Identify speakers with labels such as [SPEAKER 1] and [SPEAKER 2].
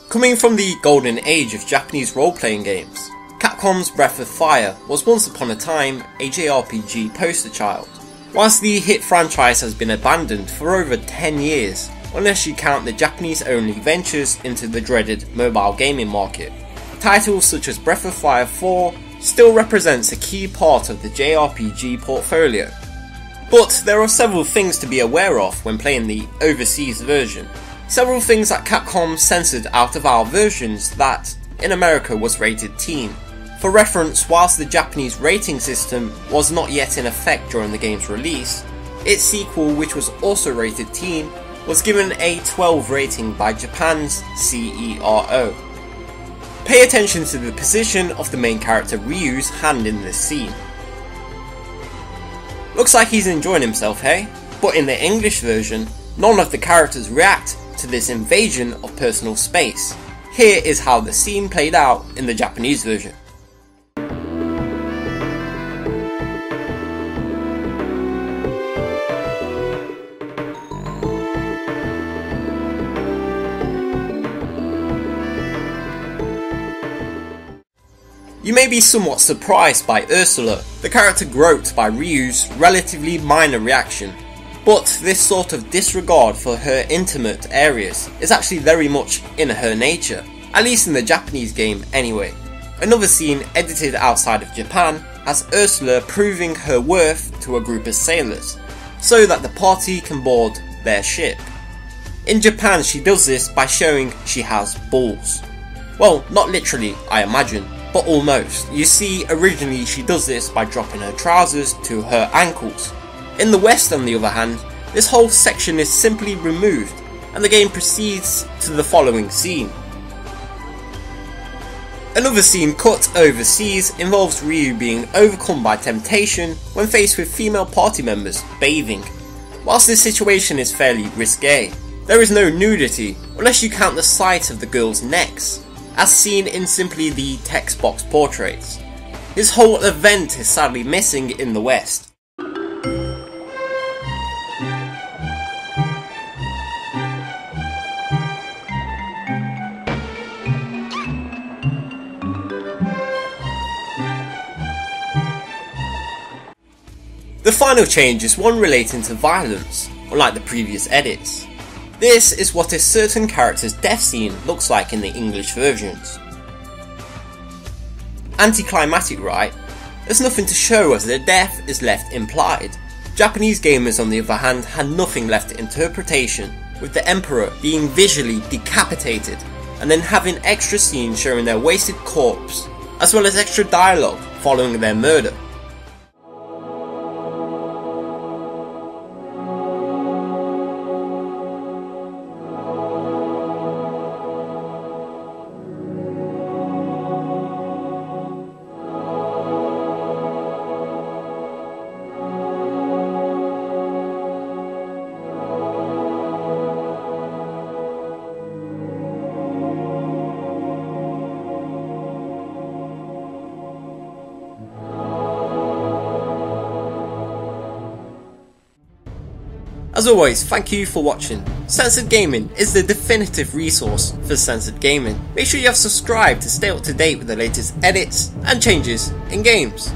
[SPEAKER 1] Coming from the golden age of Japanese role-playing games, Capcom's Breath of Fire was once upon a time a JRPG poster child. Whilst the hit franchise has been abandoned for over 10 years, unless you count the Japanese-only ventures into the dreaded mobile gaming market, titles such as Breath of Fire 4 still represents a key part of the JRPG portfolio. But there are several things to be aware of when playing the overseas version. Several things that Capcom censored out of our versions that, in America, was rated teen. For reference, whilst the Japanese rating system was not yet in effect during the game's release, its sequel, which was also rated teen, was given a 12 rating by Japan's CERO. Pay attention to the position of the main character Ryu's hand in this scene. Looks like he's enjoying himself, hey? But in the English version, none of the characters react to this invasion of personal space. Here is how the scene played out in the Japanese version. You may be somewhat surprised by Ursula, the character groped by Ryu's relatively minor reaction. But this sort of disregard for her intimate areas is actually very much in her nature, at least in the Japanese game anyway. Another scene edited outside of Japan has Ursula proving her worth to a group of sailors, so that the party can board their ship. In Japan she does this by showing she has balls. Well, not literally, I imagine, but almost. You see, originally she does this by dropping her trousers to her ankles. In the West, on the other hand, this whole section is simply removed, and the game proceeds to the following scene. Another scene cut overseas involves Ryu being overcome by temptation when faced with female party members bathing. Whilst this situation is fairly risque, there is no nudity unless you count the sight of the girls' necks, as seen in simply the text box portraits. This whole event is sadly missing in the West. The final change is one relating to violence, unlike the previous edits. This is what a certain character's death scene looks like in the English versions. Anticlimactic, right? There's nothing to show as their death is left implied. Japanese gamers on the other hand had nothing left to interpretation, with the Emperor being visually decapitated and then having extra scenes showing their wasted corpse, as well as extra dialogue following their murder. As always, thank you for watching. Censored Gaming is the definitive resource for censored gaming. Make sure you have subscribed to stay up to date with the latest edits and changes in games.